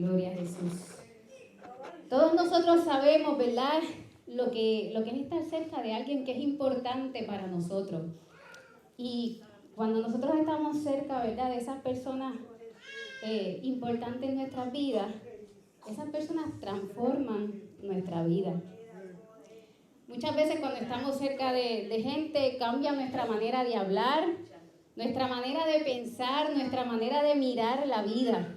Gloria a Jesús. Todos nosotros sabemos, ¿verdad?, lo que es estar cerca de alguien que es importante para nosotros. Y cuando nosotros estamos cerca, ¿verdad?, de esas personas importantes en nuestras vidas, esas personas transforman nuestra vida. Muchas veces cuando estamos cerca de gente, cambia nuestra manera de hablar, nuestra manera de pensar, nuestra manera de mirar la vida.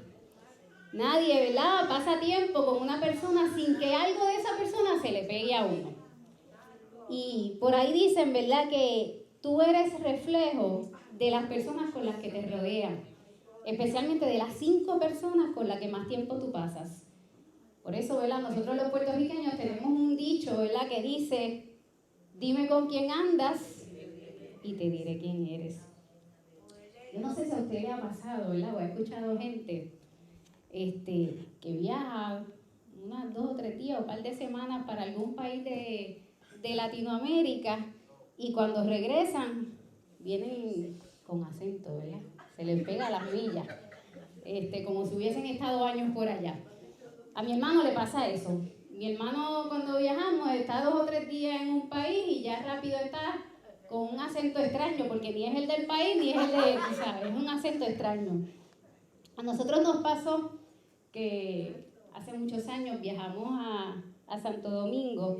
Nadie, ¿verdad?, pasa tiempo con una persona sin que algo de esa persona se le pegue a uno. Y por ahí dicen, ¿verdad?, que tú eres reflejo de las personas con las que te rodean, especialmente de las 5 personas con las que más tiempo tú pasas. Por eso, ¿verdad?, nosotros los puertorriqueños tenemos un dicho, ¿verdad?, que dice: dime con quién andas y te diré quién eres. Yo no sé si a usted le ha pasado, ¿verdad?, o ha escuchado gente que viaja unas 2 o 3 días o un par de semanas para algún país de Latinoamérica, y cuando regresan vienen con acento, ¿verdad? Se les pega las millas, como si hubiesen estado años por allá. A mi hermano le pasa eso. Mi hermano, cuando viajamos, está 2 o 3 días en un país y ya rápido está con un acento extraño, porque ni es el del país ni es el de, ¿sabes? Es un acento extraño. A nosotros nos pasó que hace muchos años viajamos a Santo Domingo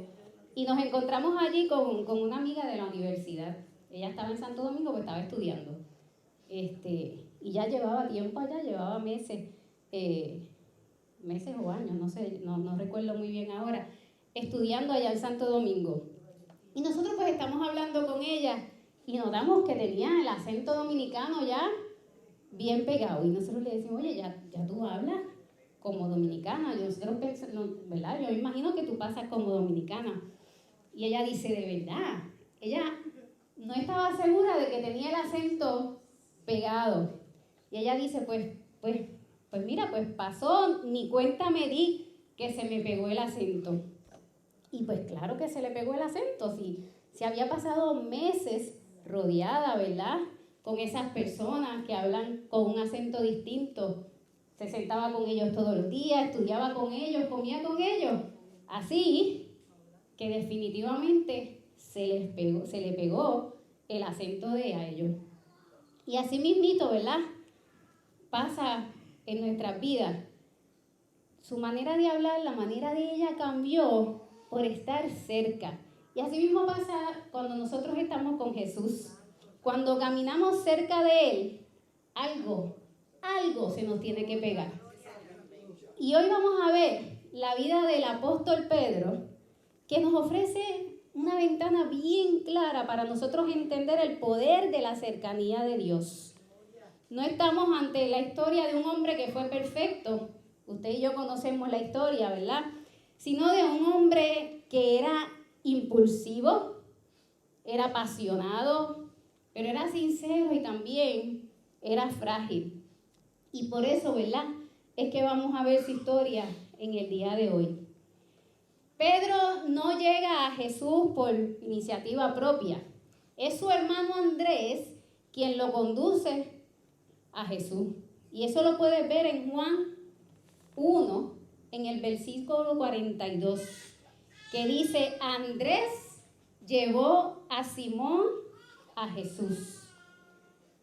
y nos encontramos allí con una amiga de la universidad. Ella estaba en Santo Domingo, pues estaba estudiando. Y ya llevaba tiempo allá, llevaba meses o años, no sé, no recuerdo muy bien ahora, estudiando allá en Santo Domingo. Y nosotros pues estamos hablando con ella y notamos que tenía el acento dominicano ya bien pegado. Y nosotros le decimos: oye, ya tú hablas como dominicana. Nosotros pensamos, ¿verdad?, yo imagino que tú pasas como dominicana. Y ella dice: de verdad. Ella no estaba segura de que tenía el acento pegado. Y ella dice: pues mira, pues pasó, ni cuenta me di que se me pegó el acento. Y pues claro que se le pegó el acento, si había pasado meses rodeada, ¿verdad?, con esas personas que hablan con un acento distinto. Se sentaba con ellos todos los días, estudiaba con ellos, comía con ellos. Así que definitivamente se le pegó el acento de a ellos. Y así mismito, ¿verdad?, pasa en nuestras vidas. Su manera de hablar, la manera de ella cambió por estar cerca. Y así mismo pasa cuando nosotros estamos con Jesús. Cuando caminamos cerca de Él, algo se nos tiene que pegar. Y hoy vamos a ver la vida del apóstol Pedro, que nos ofrece una ventana bien clara para nosotros entender el poder de la cercanía de Dios. No estamos ante la historia de un hombre que fue perfecto. Usted y yo conocemos la historia, ¿verdad? Sino de un hombre que era impulsivo, era apasionado, pero era sincero y también era frágil. Y por eso, ¿verdad?, es que vamos a ver su historia en el día de hoy. Pedro no llega a Jesús por iniciativa propia. Es su hermano Andrés quien lo conduce a Jesús. Y eso lo puedes ver en Juan 1, en el versículo 42, que dice: Andrés llevó a Simón a Jesús.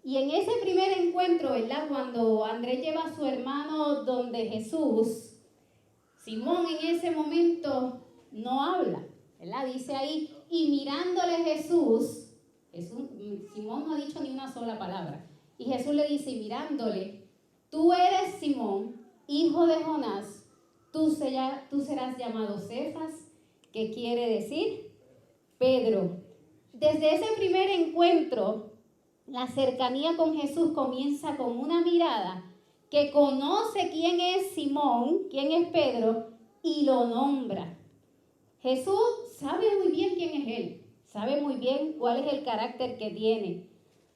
Y en ese primer encuentro, ¿verdad?, cuando Andrés lleva a su hermano donde Jesús, Simón en ese momento no habla, ¿verdad? Dice ahí: y mirándole Jesús, Simón no ha dicho ni una sola palabra. Y Jesús le dice, mirándole: tú eres Simón, hijo de Jonás, tú serás llamado Cefas, que quiere decir Pedro. Desde ese primer encuentro, la cercanía con Jesús comienza con una mirada que conoce quién es Simón, quién es Pedro, y lo nombra. Jesús sabe muy bien quién es él, sabe muy bien cuál es el carácter que tiene.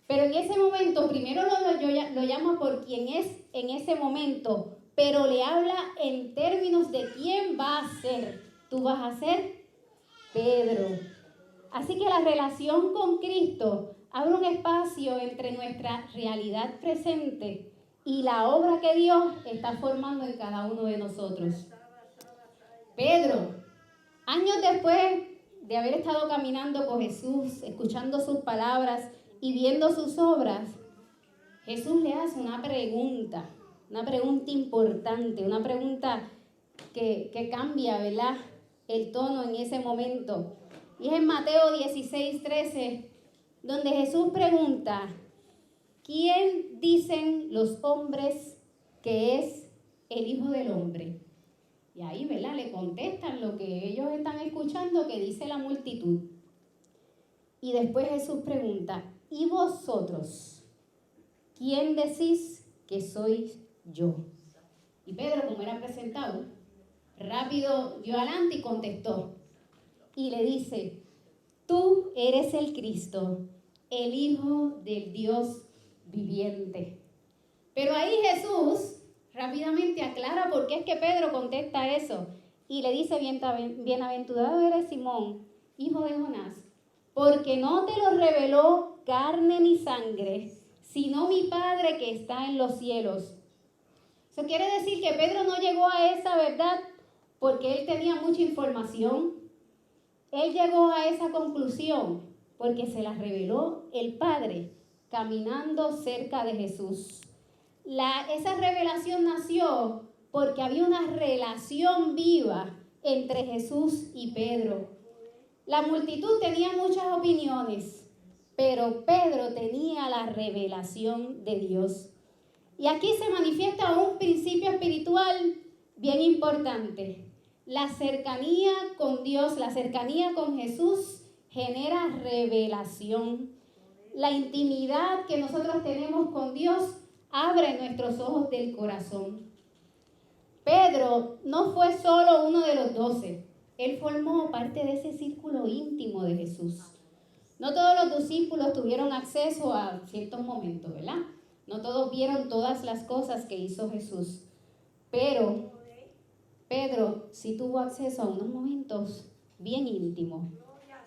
Pero en ese momento, primero lo llama por quien es en ese momento, pero le habla en términos de quién va a ser. Tú vas a ser Pedro. Así que la relación con Cristo abre un espacio entre nuestra realidad presente y la obra que Dios está formando en cada uno de nosotros. Pedro, años después de haber estado caminando con Jesús, escuchando sus palabras y viendo sus obras, Jesús le hace una pregunta importante, una pregunta que cambia, ¿verdad?, el tono en ese momento. Y es en Mateo 16:13, donde Jesús pregunta: ¿quién dicen los hombres que es el Hijo del Hombre? Y ahí, ¿verdad?, le contestan lo que ellos están escuchando, que dice la multitud. Y después Jesús pregunta: ¿y vosotros? ¿Quién decís que soy yo? Y Pedro, como era presentado, rápido dio adelante y contestó. Y le dice: tú eres el Cristo, el Hijo del Dios viviente. Pero ahí Jesús rápidamente aclara por qué es que Pedro contesta eso. Y le dice: bienaventurado eres Simón, hijo de Jonás, porque no te lo reveló carne ni sangre, sino mi Padre que está en los cielos. Eso quiere decir que Pedro no llegó a esa verdad porque él tenía mucha información. Él llegó a esa conclusión porque se la reveló el Padre caminando cerca de Jesús. Esa revelación nació porque había una relación viva entre Jesús y Pedro. La multitud tenía muchas opiniones, pero Pedro tenía la revelación de Dios. Y aquí se manifiesta un principio espiritual bien importante. La cercanía con Dios, la cercanía con Jesús genera revelación. La intimidad que nosotros tenemos con Dios abre nuestros ojos del corazón. Pedro no fue solo uno de los 12. Él formó parte de ese círculo íntimo de Jesús. No todos los discípulos tuvieron acceso a ciertos momentos, ¿verdad? No todos vieron todas las cosas que hizo Jesús. Pero Pedro sí tuvo acceso a unos momentos bien íntimos.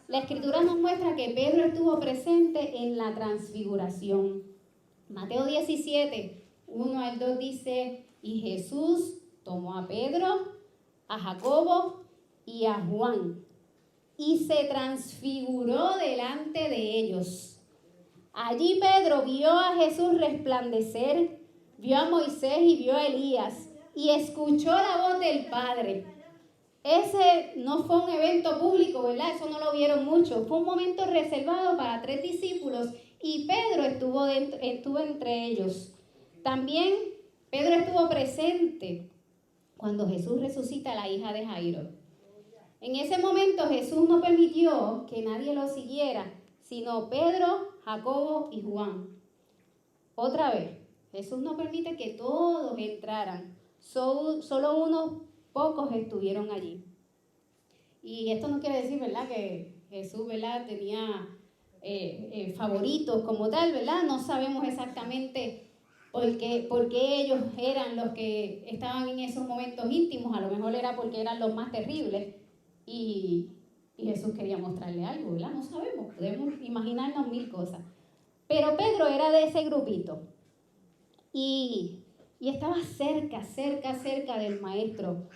La Escritura nos muestra que Pedro estuvo presente en la transfiguración. Mateo 17, 1 al 2 dice: y Jesús tomó a Pedro, a Jacobo y a Juan, y se transfiguró delante de ellos. Allí Pedro vio a Jesús resplandecer, vio a Moisés y vio a Elías, y escuchó la voz del Padre. Ese no fue un evento público, ¿verdad? Eso no lo vieron mucho. Fue un momento reservado para 3 discípulos y Pedro estuvo entre ellos. También Pedro estuvo presente cuando Jesús resucita a la hija de Jairo. En ese momento Jesús no permitió que nadie lo siguiera, sino Pedro, Jacobo y Juan. Otra vez, Jesús no permite que todos entraran. Solo unos pocos estuvieron allí. Y esto no quiere decir, ¿verdad?, que Jesús, ¿verdad?, tenía favoritos como tal, ¿verdad? No sabemos exactamente por qué ellos eran los que estaban en esos momentos íntimos. A lo mejor era porque eran los más terribles y Jesús quería mostrarle algo, ¿verdad? No sabemos, podemos imaginarnos 1000 cosas. Pero Pedro era de ese grupito y estaba cerca del maestro.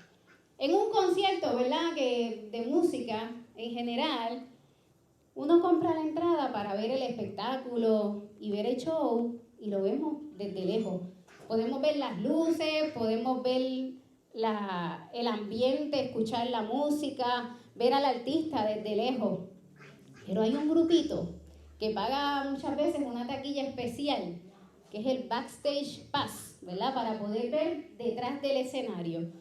En un concierto, ¿verdad?, que de música en general, uno compra la entrada para ver el espectáculo y ver el show y lo vemos desde lejos. Podemos ver las luces, podemos ver el ambiente, escuchar la música, ver al artista desde lejos. Pero hay un grupito que paga muchas veces una taquilla especial, que es el Backstage Pass, ¿verdad?, para poder ver detrás del escenario.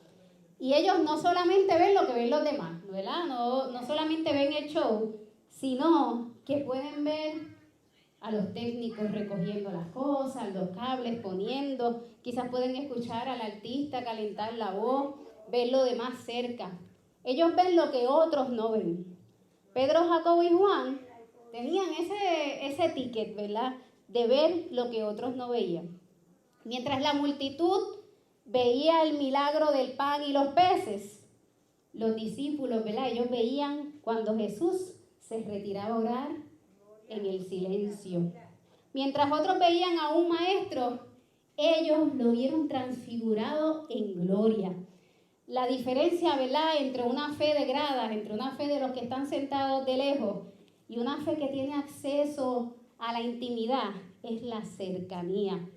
Y ellos no solamente ven lo que ven los demás, ¿verdad? No solamente ven el show, sino que pueden ver a los técnicos recogiendo las cosas, los cables poniendo, quizás pueden escuchar al artista calentar la voz, ver lo demás cerca. Ellos ven lo que otros no ven. Pedro, Jacobo y Juan tenían ese ticket, ¿verdad?, de ver lo que otros no veían. Mientras la multitud veía el milagro del pan y los peces, los discípulos, ¿verdad?, ellos veían cuando Jesús se retiraba a orar en el silencio. Mientras otros veían a un maestro, ellos lo vieron transfigurado en gloria. La diferencia, ¿verdad?, entre una fe de gradas, entre una fe de los que están sentados de lejos y una fe que tiene acceso a la intimidad, es la cercanía.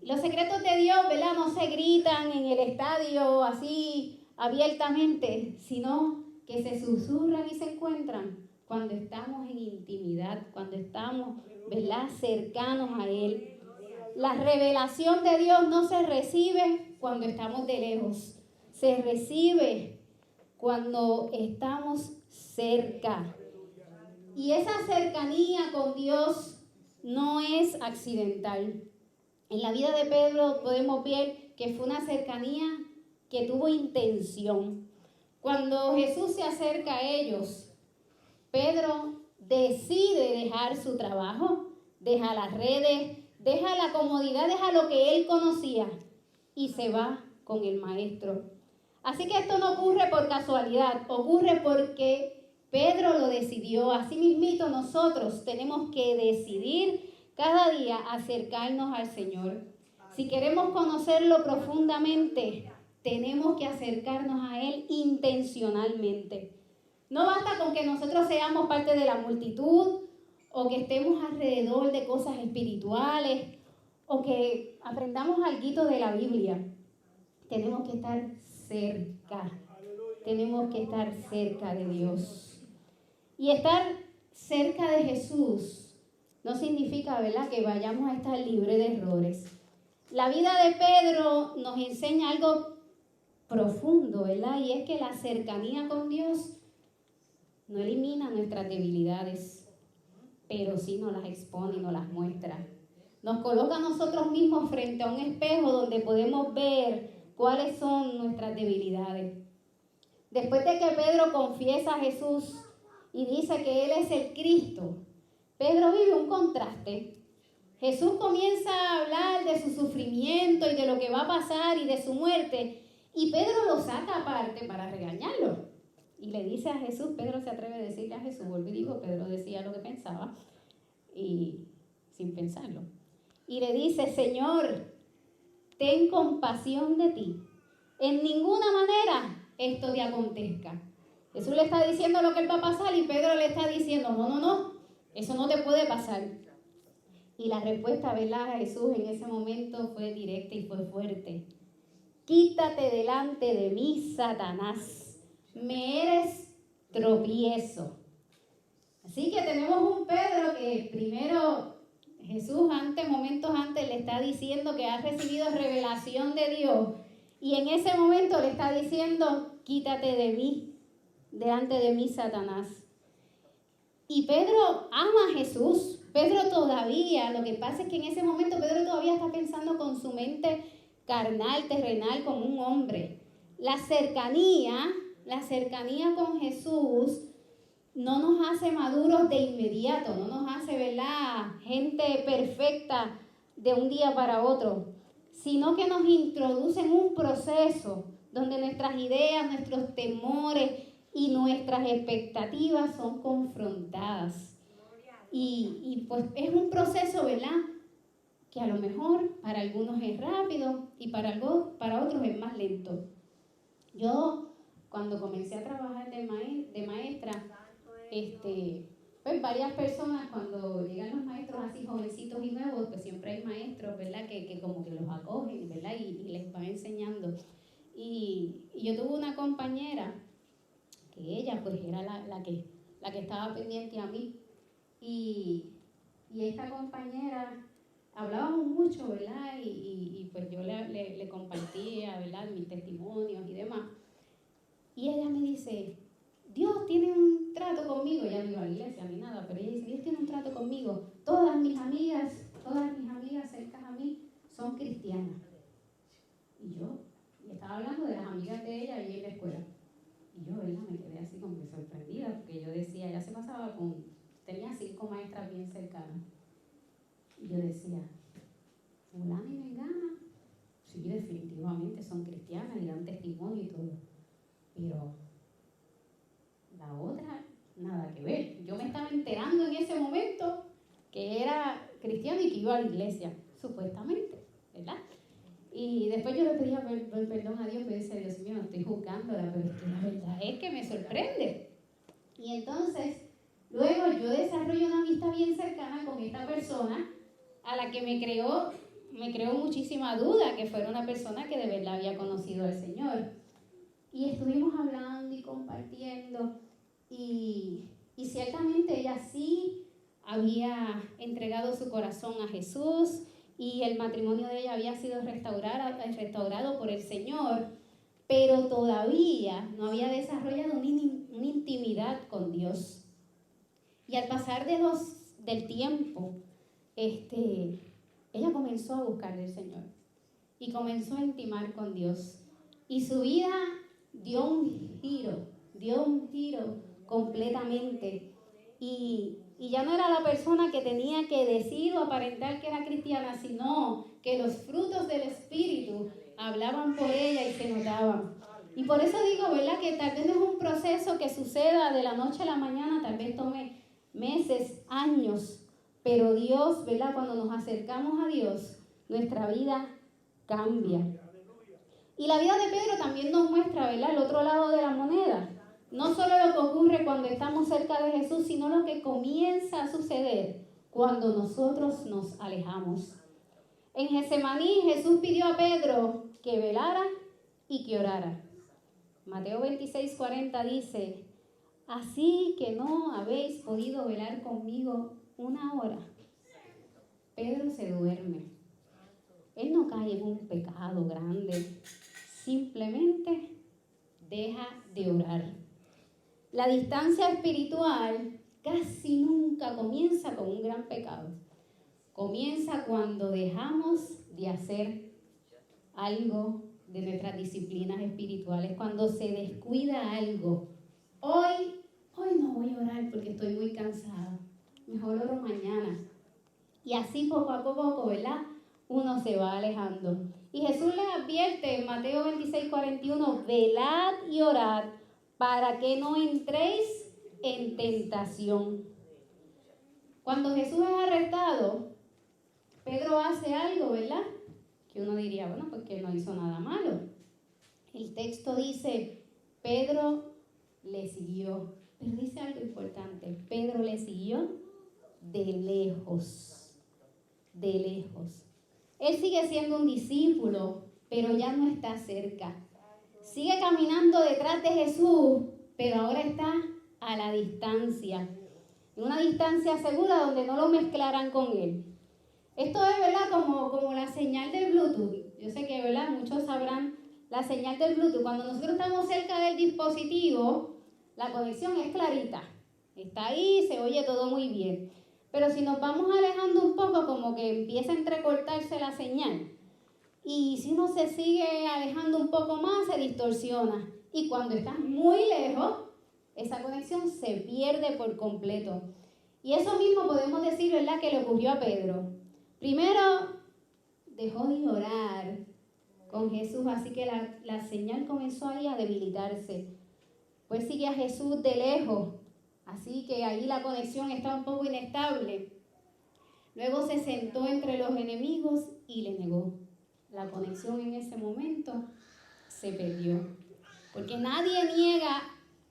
Los secretos de Dios, ¿verdad?, no se gritan en el estadio así abiertamente, sino que se susurran y se encuentran cuando estamos en intimidad, cuando estamos, ¿verdad?, cercanos a Él. La revelación de Dios no se recibe cuando estamos de lejos, se recibe cuando estamos cerca. Y esa cercanía con Dios no es accidental. En la vida de Pedro podemos ver que fue una cercanía que tuvo intención. Cuando Jesús se acerca a ellos, Pedro decide dejar su trabajo, deja las redes, deja la comodidad, deja lo que él conocía y se va con el maestro. Así que esto no ocurre por casualidad, ocurre porque Pedro lo decidió. Así mismito nosotros tenemos que decidir cada día acercarnos al Señor. Si queremos conocerlo profundamente, tenemos que acercarnos a Él intencionalmente. No basta con que nosotros seamos parte de la multitud o que estemos alrededor de cosas espirituales o que aprendamos algo de la Biblia. Tenemos que estar cerca. Tenemos que estar cerca de Dios. Y estar cerca de Jesús no significa, ¿verdad?, que vayamos a estar libres de errores. La vida de Pedro nos enseña algo profundo, ¿verdad? Y es que la cercanía con Dios no elimina nuestras debilidades, pero sí nos las expone y nos las muestra. Nos coloca a nosotros mismos frente a un espejo donde podemos ver cuáles son nuestras debilidades. Después de que Pedro confiesa a Jesús y dice que Él es el Cristo, Pedro vive un contraste. Jesús comienza a hablar de su sufrimiento y de lo que va a pasar y de su muerte, y Pedro lo saca aparte para regañarlo. Y le dice a Jesús, Pedro se atreve a decirle a Jesús, vuelvo y digo, Pedro decía lo que pensaba y sin pensarlo. Y le dice, Señor, ten compasión de ti. En ninguna manera esto te acontezca. Jesús le está diciendo lo que él va a pasar y Pedro le está diciendo, no, eso no te puede pasar. Y la respuesta, ¿verdad?, a Jesús en ese momento fue directa y fue fuerte. Quítate delante de mí, Satanás. Me eres tropiezo. Así que tenemos un Pedro que primero Jesús momentos antes le está diciendo que ha recibido revelación de Dios. Y en ese momento le está diciendo, quítate de mí, delante de mí, Satanás. Y Pedro ama a Jesús. Pedro todavía, lo que pasa es que en ese momento Pedro todavía está pensando con su mente carnal, terrenal, como un hombre. La cercanía con Jesús no nos hace maduros de inmediato, no nos hace, ¿verdad?, gente perfecta de un día para otro, sino que nos introduce en un proceso donde nuestras ideas, nuestros temores y nuestras expectativas son confrontadas. Y pues es un proceso, ¿verdad?, que a lo mejor para algunos es rápido y para otros es más lento. Yo, cuando comencé a trabajar de maestra, pues varias personas, cuando llegan los maestros así jovencitos y nuevos, pues siempre hay maestros, ¿verdad?, que como que los acogen, ¿verdad?, y les van enseñando. Y yo tuve una compañera que ella pues era la que estaba pendiente a mí. Y esta compañera hablábamos mucho, ¿verdad? Y pues yo le compartía, ¿verdad?, mis testimonios y demás. Y ella me dice, Dios tiene un trato conmigo. Ella no iba a la iglesia ni nada, pero ella dice, Dios tiene un trato conmigo. Todas mis amigas cercanas a mí son cristianas. Y estaba hablando de las amigas de ella ahí en la escuela. Y yo, ¿verdad?, me quedé así como que sorprendida, porque yo decía, ella se pasaba tenía 5 maestras bien cercanas. Y yo decía, fulana y mengana, sí, definitivamente son cristianas y dan testimonio y todo. Pero la otra, nada que ver. Yo me estaba enterando en ese momento que era cristiana y que iba a la iglesia, supuestamente, ¿verdad? Y después yo le pedía perdón a Dios, pero decía, Dios mío, no estoy juzgándola, pero es que la verdad es que me sorprende. Y entonces, luego yo desarrollo una amistad bien cercana con esta persona, a la que me creó muchísima duda que fuera una persona que de verdad había conocido al Señor. Y estuvimos hablando y compartiendo, y ciertamente ella sí había entregado su corazón a Jesús, y el matrimonio de ella había sido restaurado por el Señor, pero todavía no había desarrollado una intimidad con Dios. Y al pasar del tiempo, ella comenzó a buscar al Señor y comenzó a intimar con Dios. Y su vida dio un giro completamente. Y ya no era la persona que tenía que decir o aparentar que era cristiana, sino que los frutos del Espíritu hablaban por ella y se notaban. Y por eso digo, ¿verdad?, que tal vez no es un proceso que suceda de la noche a la mañana, tal vez tome meses, años, pero Dios, ¿verdad?, cuando nos acercamos a Dios, nuestra vida cambia. Y la vida de Pedro también nos muestra, ¿verdad?, el otro lado de la moneda. No solo lo que ocurre cuando estamos cerca de Jesús, sino lo que comienza a suceder cuando nosotros nos alejamos. En Getsemaní, Jesús pidió a Pedro que velara y que orara. Mateo 26:40 dice: así que no habéis podido velar conmigo una hora. Pedro se duerme. Él no cae en un pecado grande. Simplemente deja de orar. La distancia espiritual casi nunca comienza con un gran pecado. Comienza cuando dejamos de hacer algo de nuestras disciplinas espirituales, cuando se descuida algo. Hoy no voy a orar porque estoy muy cansada. Mejor oro mañana. Y así poco a poco, ¿verdad?, uno se va alejando. Y Jesús les advierte en Mateo 26:41, velad y orad para que no entréis en tentación. Cuando Jesús es arrestado, Pedro hace algo, ¿verdad?, que uno diría, bueno, pues que no hizo nada malo. El texto dice, Pedro le siguió. Pero dice algo importante, Pedro le siguió de lejos. De lejos. Él sigue siendo un discípulo, pero ya no está cerca. Sigue caminando detrás de Jesús, pero ahora está a la distancia. En una distancia segura donde no lo mezclarán con él. Esto es, ¿verdad?, como la señal del Bluetooth. Yo sé que, ¿verdad?, muchos sabrán la señal del Bluetooth. Cuando nosotros estamos cerca del dispositivo, la conexión es clarita. Está ahí, se oye todo muy bien. Pero si nos vamos alejando un poco, como que empieza a entrecortarse la señal. Y si uno se sigue alejando un poco más, se distorsiona. Y cuando estás muy lejos, esa conexión se pierde por completo. Y eso mismo podemos decir, ¿verdad?, que le ocurrió a Pedro. Primero, dejó de orar con Jesús, así que la señal comenzó ahí a debilitarse. Pues sigue a Jesús de lejos, así que ahí la conexión está un poco inestable. Luego se sentó entre los enemigos y le negó. La conexión en ese momento se perdió. Porque nadie niega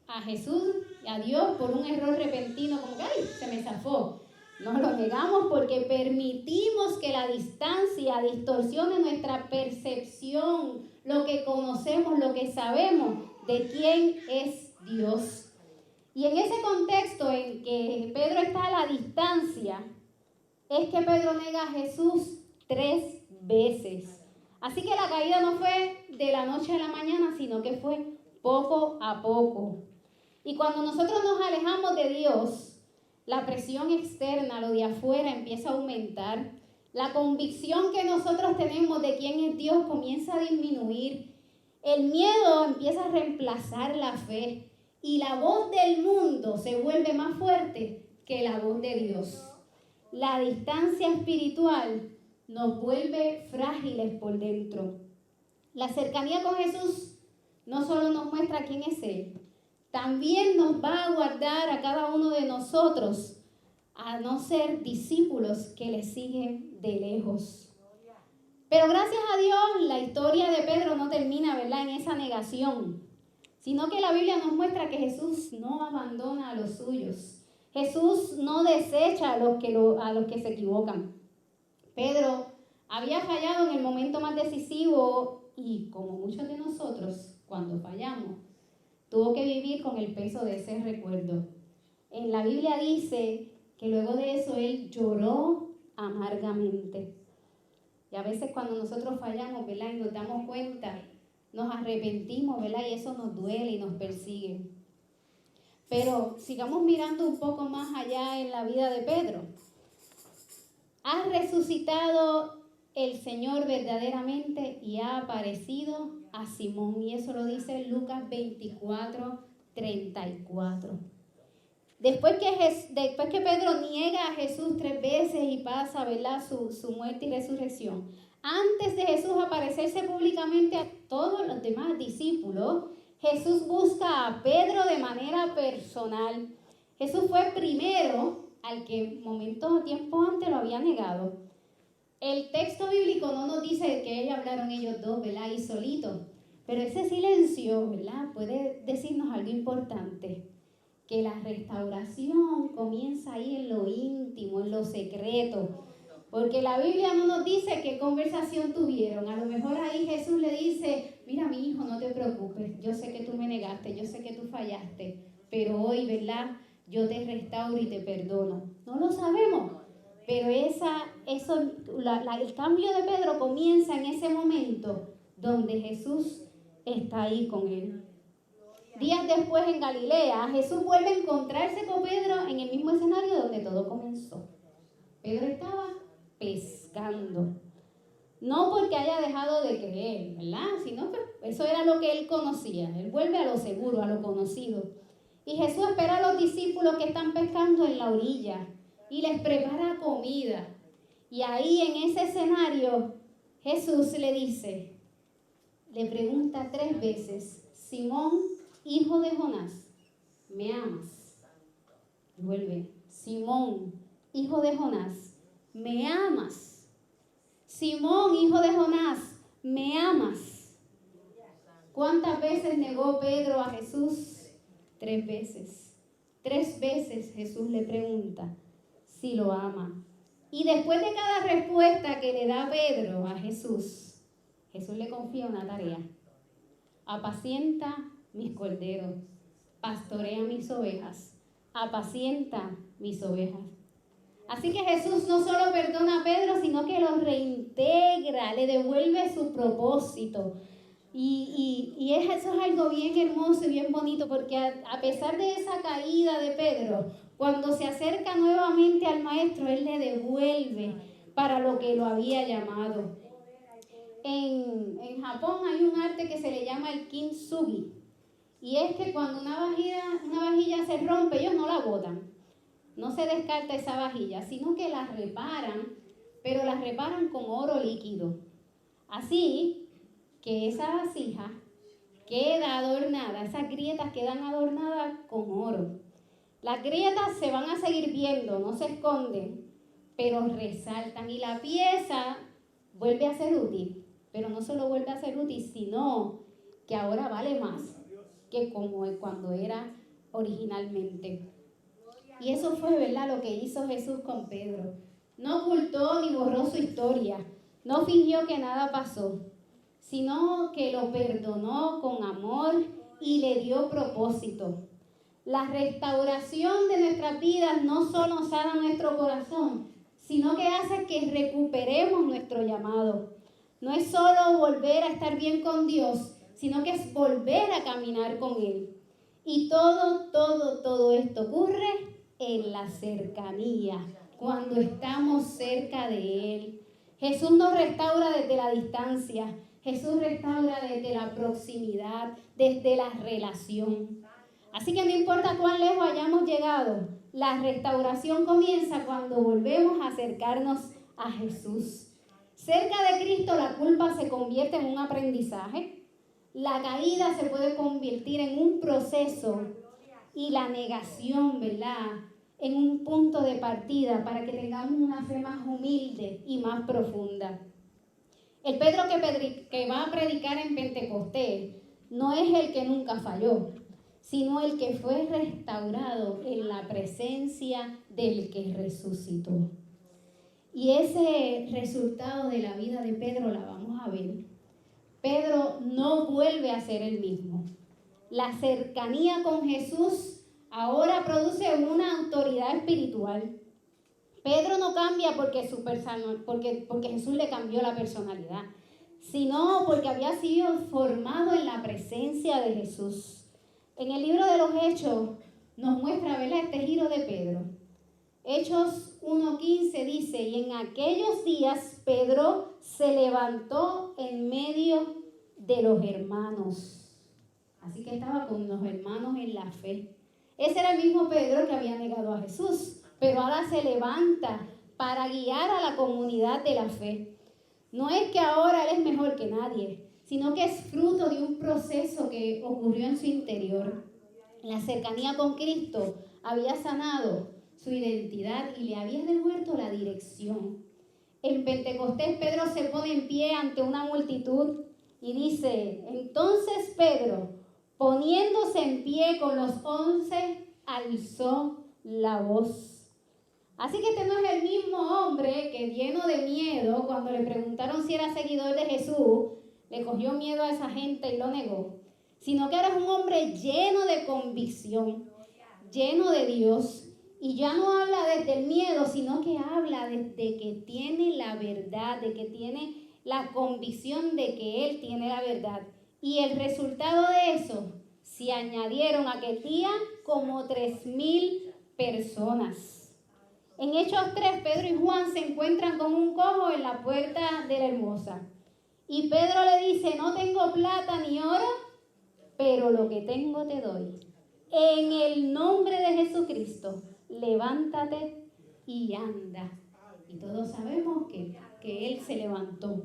a Jesús y a Dios por un error repentino, como que ¡ay!, se me zafó. No lo negamos porque permitimos que la distancia distorsione nuestra percepción, lo que conocemos, lo que sabemos de quién es Dios. Y en ese contexto en que Pedro está a la distancia, es que Pedro nega a Jesús 3 veces. Así que la caída no fue de la noche a la mañana, sino que fue poco a poco. Y cuando nosotros nos alejamos de Dios, la presión externa, lo de afuera, empieza a aumentar. La convicción que nosotros tenemos de quién es Dios comienza a disminuir. El miedo empieza a reemplazar la fe. Y la voz del mundo se vuelve más fuerte que la voz de Dios. La distancia espiritual nos vuelve frágiles por dentro. La cercanía con Jesús no solo nos muestra quién es Él, también nos va a guardar a cada uno de nosotros a no ser discípulos que le siguen de lejos. Pero gracias a Dios, la historia de Pedro no termina, ¿verdad?, en esa negación, sino que la Biblia nos muestra que Jesús no abandona a los suyos. Jesús no desecha a los que se equivocan. Pedro había fallado en el momento más decisivo y, como muchos de nosotros, cuando fallamos, tuvo que vivir con el peso de ese recuerdo. En la Biblia dice que luego de eso él lloró amargamente. Y a veces cuando nosotros fallamos, ¿verdad?, y nos damos cuenta, nos arrepentimos, ¿verdad?, y eso nos duele y nos persigue. Pero sigamos mirando un poco más allá en la vida de Pedro. Ha resucitado el Señor verdaderamente y ha aparecido a Simón. Y eso lo dice Lucas 24:34. Después que Pedro niega a Jesús 3 veces y pasa, ¿verdad?, su muerte y resurrección, antes de Jesús aparecerse públicamente a todos los demás discípulos, Jesús busca a Pedro de manera personal. Jesús fue primero al que tiempo antes lo había negado. El texto bíblico no nos dice que ellos hablaron ellos dos, ¿verdad?, y solitos, pero ese silencio, ¿verdad?, puede decirnos algo importante. Que la restauración comienza ahí en lo íntimo, en lo secreto. Porque la Biblia no nos dice qué conversación tuvieron. A lo mejor ahí Jesús le dice, mira mi hijo, no te preocupes, yo sé que tú me negaste, yo sé que tú fallaste, pero hoy, ¿verdad?, yo te restauro y te perdono. No lo sabemos, pero el cambio de Pedro comienza en ese momento donde Jesús está ahí con él. Días después en Galilea, Jesús vuelve a encontrarse con Pedro en el mismo escenario donde todo comenzó. Pedro estaba pescando. No porque haya dejado de creer, ¿verdad?, sino que eso era lo que él conocía. Él vuelve a lo seguro, a lo conocido. Y Jesús espera a los discípulos que están pescando en la orilla y les prepara comida. Y ahí en ese escenario, Jesús le pregunta 3 veces, Simón, hijo de Jonás, ¿me amas? Y vuelve, Simón, hijo de Jonás, ¿me amas? Simón, hijo de Jonás, ¿me amas? ¿Cuántas veces negó Pedro a Jesús? 3 veces. 3 veces Jesús le pregunta si lo ama. Y después de cada respuesta que le da Pedro a Jesús, Jesús le confía una tarea. Apacienta mis corderos, pastorea mis ovejas, apacienta mis ovejas. Así que Jesús no solo perdona a Pedro, sino que lo reintegra, le devuelve su propósito. Eso es algo bien hermoso y bien bonito, porque a pesar de esa caída de Pedro, cuando se acerca nuevamente al maestro, él le devuelve para lo que lo había llamado. En Japón hay un arte que se le llama el kintsugi. Y es que cuando una vajilla se rompe, ellos no la botan. No se descarta esa vajilla, sino que la reparan, pero la reparan con oro líquido. Así que esa vasija queda adornada, esas grietas quedan adornadas con oro. Las grietas se van a seguir viendo, no se esconden, pero resaltan y la pieza vuelve a ser útil. Pero no solo vuelve a ser útil, sino que ahora vale más que como cuando era originalmente. Y eso fue, ¿verdad?, lo que hizo Jesús con Pedro. No ocultó ni borró su historia, no fingió que nada pasó, sino que lo perdonó con amor y le dio propósito. La restauración de nuestras vidas no solo sana nuestro corazón, sino que hace que recuperemos nuestro llamado. No es solo volver a estar bien con Dios, sino que es volver a caminar con Él. Y todo esto ocurre en la cercanía, cuando estamos cerca de Él. Jesús nos restaura desde la distancia, Jesús restaura desde la proximidad, desde la relación. Así que no importa cuán lejos hayamos llegado, la restauración comienza cuando volvemos a acercarnos a Jesús. Cerca de Cristo la culpa se convierte en un aprendizaje, la caída se puede convertir en un proceso y la negación, ¿verdad?, en un punto de partida para que tengamos una fe más humilde y más profunda. El Pedro que va a predicar en Pentecostés no es el que nunca falló, sino el que fue restaurado en la presencia del que resucitó. Y ese resultado de la vida de Pedro la vamos a ver. Pedro no vuelve a ser el mismo. La cercanía con Jesús ahora produce una autoridad espiritual. Pedro no cambia porque Jesús le cambió la personalidad, sino porque había sido formado en la presencia de Jesús. En el libro de los Hechos nos muestra, ¿verdad?, este giro de Pedro. Hechos 1:15 dice: y en aquellos días Pedro se levantó en medio de los hermanos. Así que estaba con los hermanos en la fe. Ese era el mismo Pedro que había negado a Jesús, pero ahora se levanta para guiar a la comunidad de la fe. No es que ahora él es mejor que nadie, sino que es fruto de un proceso que ocurrió en su interior. La cercanía con Cristo había sanado su identidad y le había devuelto la dirección. En Pentecostés Pedro se pone en pie ante una multitud y dice: entonces Pedro, poniéndose en pie con los 11, alzó la voz. Así que este no es el mismo hombre que, lleno de miedo, cuando le preguntaron si era seguidor de Jesús, le cogió miedo a esa gente y lo negó, sino que ahora es un hombre lleno de convicción, lleno de Dios. Y ya no habla desde el miedo, sino que habla desde que tiene la verdad, de que tiene la convicción de que él tiene la verdad. Y el resultado de eso, se añadieron aquel día como 3,000 personas. En Hechos 3, Pedro y Juan se encuentran con un cojo en la puerta de la Hermosa. Y Pedro le dice: no tengo plata ni oro, pero lo que tengo te doy. En el nombre de Jesucristo, levántate y anda. Y todos sabemos que él se levantó.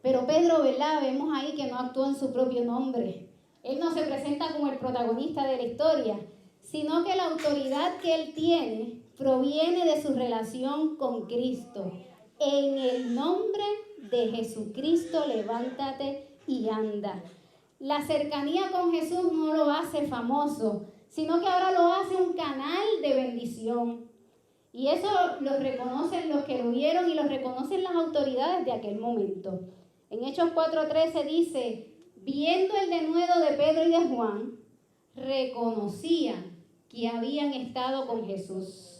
Pero Pedro, ¿verdad?, vemos ahí que no actuó en su propio nombre. Él no se presenta como el protagonista de la historia, sino que la autoridad que él tiene proviene de su relación con Cristo. En el nombre de Jesucristo, levántate y anda. La cercanía con Jesús no lo hace famoso, sino que ahora lo hace un canal de bendición. Y eso lo reconocen los que lo vieron y lo reconocen las autoridades de aquel momento. En Hechos 4:13 dice: viendo el denuedo de Pedro y de Juan, reconocían que habían estado con Jesús.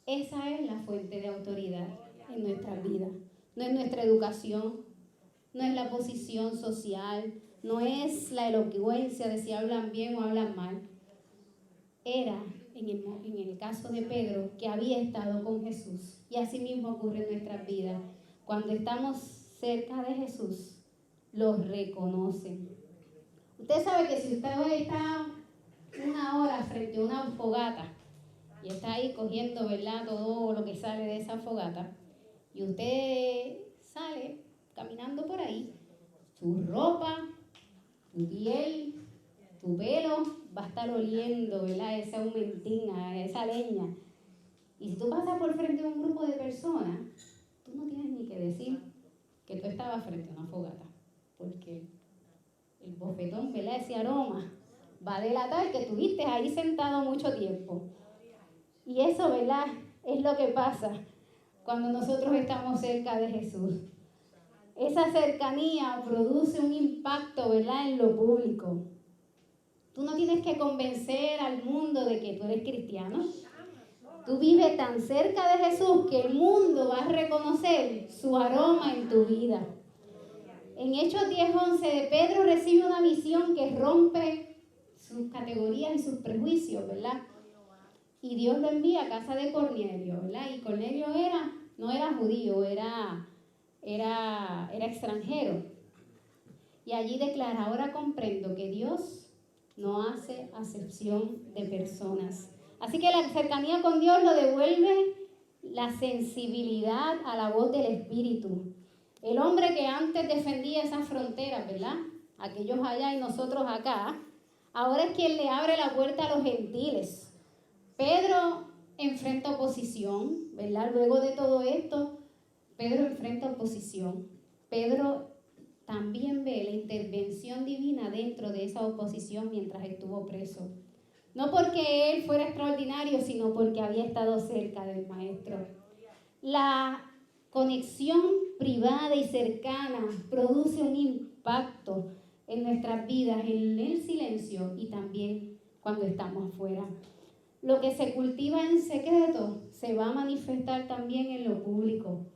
Esa es la fuente de autoridad en nuestra vida. No es nuestra educación, no es la posición social, no es la elocuencia de si hablan bien o hablan mal. Era, en el caso de Pedro, que había estado con Jesús. Y así mismo ocurre en nuestras vidas. Cuando estamos cerca de Jesús, los reconocen. Usted sabe que si usted hoy está una hora frente a una fogata y está ahí cogiendo, ¿verdad?, todo lo que sale de esa fogata, y usted sale caminando por ahí, su ropa, tu piel, tu pelo va a estar oliendo, ¿verdad?, ese aumentín, esa leña. Y si tú pasas por frente a un grupo de personas, tú no tienes ni que decir que tú estabas frente a una fogata, porque el bofetón, ¿verdad?, ese aroma va a delatar que estuviste ahí sentado mucho tiempo. Y eso, ¿verdad?, es lo que pasa cuando nosotros estamos cerca de Jesús. Esa cercanía produce un impacto, ¿verdad?, en lo público. Tú no tienes que convencer al mundo de que tú eres cristiano. Tú vives tan cerca de Jesús que el mundo va a reconocer su aroma en tu vida. En Hechos 10:11, de Pedro recibe una visión que rompe sus categorías y sus prejuicios, ¿verdad? Y Dios lo envía a casa de Cornelio, ¿verdad? Y Cornelio no era judío, era extranjero. Y allí declara: ahora comprendo que Dios no hace acepción de personas. Así que la cercanía con Dios lo devuelve la sensibilidad a la voz del Espíritu. El hombre que antes defendía esas fronteras, ¿verdad?, aquellos allá y nosotros acá, ahora es quien le abre la puerta a los gentiles. Pedro enfrenta oposición, ¿verdad? Luego de todo esto, Pedro enfrenta oposición. Pedro también ve la intervención divina dentro de esa oposición mientras estuvo preso. No porque él fuera extraordinario, sino porque había estado cerca del Maestro. La conexión privada y cercana produce un impacto en nuestras vidas, en el silencio y también cuando estamos fuera. Lo que se cultiva en secreto se va a manifestar también en lo público.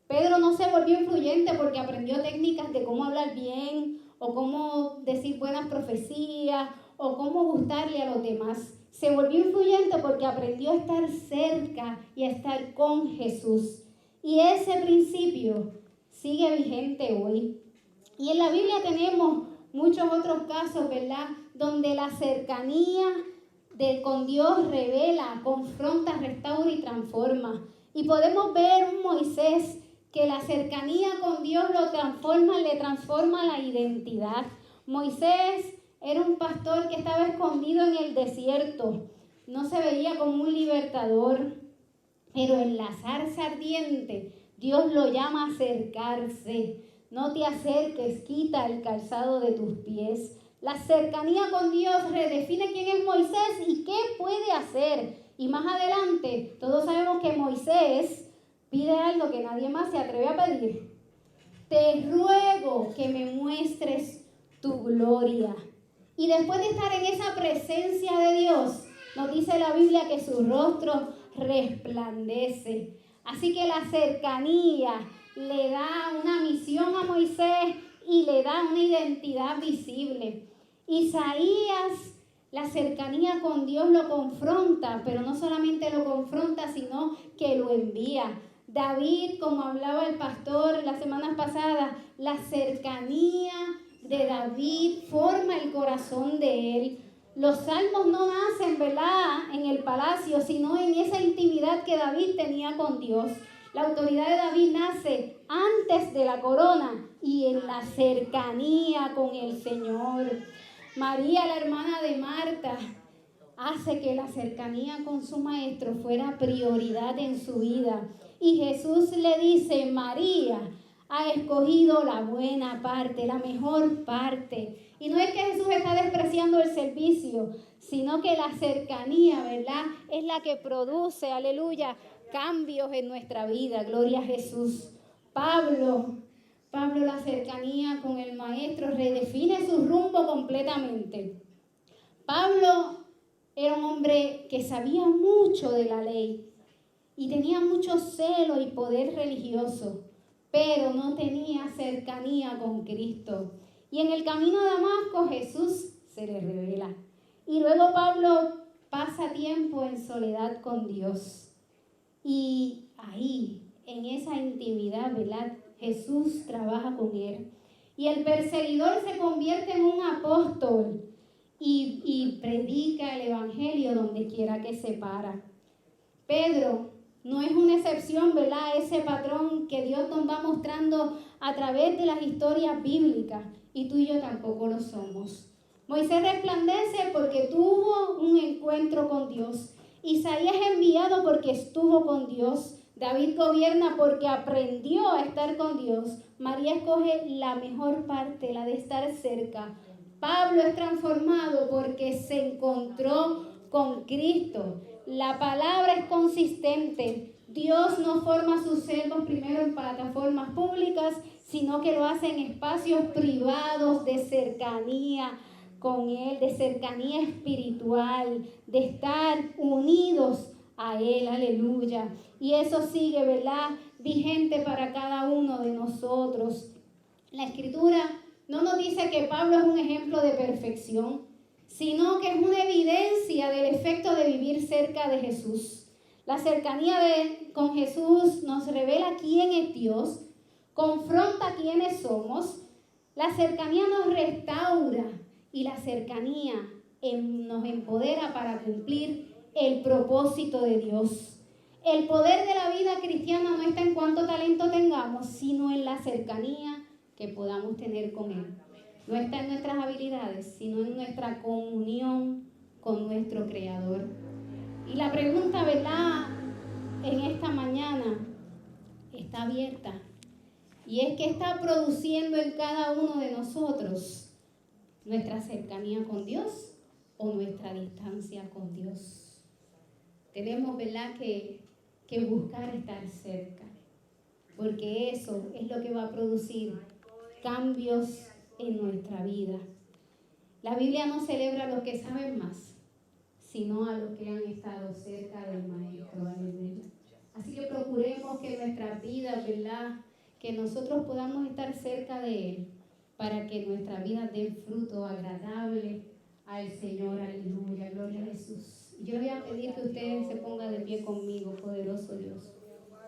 Pedro no se volvió influyente porque aprendió técnicas de cómo hablar bien o cómo decir buenas profecías o cómo gustarle a los demás. Se volvió influyente porque aprendió a estar cerca y a estar con Jesús. Y ese principio sigue vigente hoy. Y en la Biblia tenemos muchos otros casos, ¿verdad? Donde la cercanía con Dios revela, confronta, restaura y transforma. Y podemos ver un Moisés que la cercanía con Dios le transforma la identidad. Moisés era un pastor que estaba escondido en el desierto. No se veía como un libertador, pero en la zarza ardiente Dios lo llama a acercarse. No te acerques, quita el calzado de tus pies. La cercanía con Dios redefine quién es Moisés y qué puede hacer. Y más adelante, todos sabemos que Moisés pide algo que nadie más se atreve a pedir. Te ruego que me muestres tu gloria. Y después de estar en esa presencia de Dios, nos dice la Biblia que su rostro resplandece. Así que la cercanía le da una misión a Moisés y le da una identidad visible. Isaías, la cercanía con Dios lo confronta, pero no solamente lo confronta, sino que lo envía. David, como hablaba el pastor la semana pasada, la cercanía de David forma el corazón de él. Los salmos no nacen, ¿verdad?, en el palacio, sino en esa intimidad que David tenía con Dios. La autoridad de David nace antes de la corona y en la cercanía con el Señor. María, la hermana de Marta, hace que la cercanía con su maestro fuera prioridad en su vida. Y Jesús le dice, María ha escogido la buena parte, la mejor parte. Y no es que Jesús está despreciando el servicio, sino que la cercanía, ¿verdad?, es la que produce, aleluya, cambios en nuestra vida. Gloria a Jesús. Pablo, la cercanía con el maestro redefine su rumbo completamente. Pablo era un hombre que sabía mucho de la ley y tenía mucho celo y poder religioso, pero no tenía cercanía con Cristo. Y en el camino de Damasco Jesús se le revela. Y luego Pablo pasa tiempo en soledad con Dios. Y ahí, en esa intimidad, ¿verdad?, Jesús trabaja con él. Y el perseguidor se convierte en un apóstol y predica el evangelio donde quiera que se para. Pedro no es una excepción, ¿verdad?, ese patrón que Dios nos va mostrando a través de las historias bíblicas, y tú y yo tampoco lo somos. Moisés resplandece porque tuvo un encuentro con Dios. Isaías es enviado porque estuvo con Dios. David gobierna porque aprendió a estar con Dios. María escoge la mejor parte, la de estar cerca. Pablo es transformado porque se encontró con Cristo. La palabra es consistente. Dios no forma sus siervos primero en plataformas públicas, sino que lo hace en espacios privados de cercanía con Él, de cercanía espiritual, de estar unidos a Él, aleluya. Y eso sigue, ¿verdad?, vigente para cada uno de nosotros. La Escritura no nos dice que Pablo es un ejemplo de perfección, sino que es una evidencia del efecto de vivir cerca de Jesús. La cercanía con Jesús nos revela quién es Dios, confronta quiénes somos. La cercanía nos restaura y la cercanía nos empodera para cumplir el propósito de Dios. El poder de la vida cristiana no está en cuánto talento tengamos, sino en la cercanía que podamos tener con Él. No está en nuestras habilidades, sino en nuestra comunión con nuestro Creador. Y la pregunta, ¿verdad?, en esta mañana está abierta. Y es que está produciendo en cada uno de nosotros nuestra cercanía con Dios o nuestra distancia con Dios. Tenemos, ¿verdad?, que buscar estar cerca, porque eso es lo que va a producir cambios en nuestra vida. La Biblia no celebra a los que saben más, sino a los que han estado cerca del Maestro. Aleluya. Así que procuremos que nuestras vidas, ¿verdad?, que nosotros podamos estar cerca de Él, para que nuestra vida dé fruto agradable al Señor. Aleluya, gloria a Jesús. Yo le voy a pedir que ustedes se pongan de pie conmigo, poderoso Dios.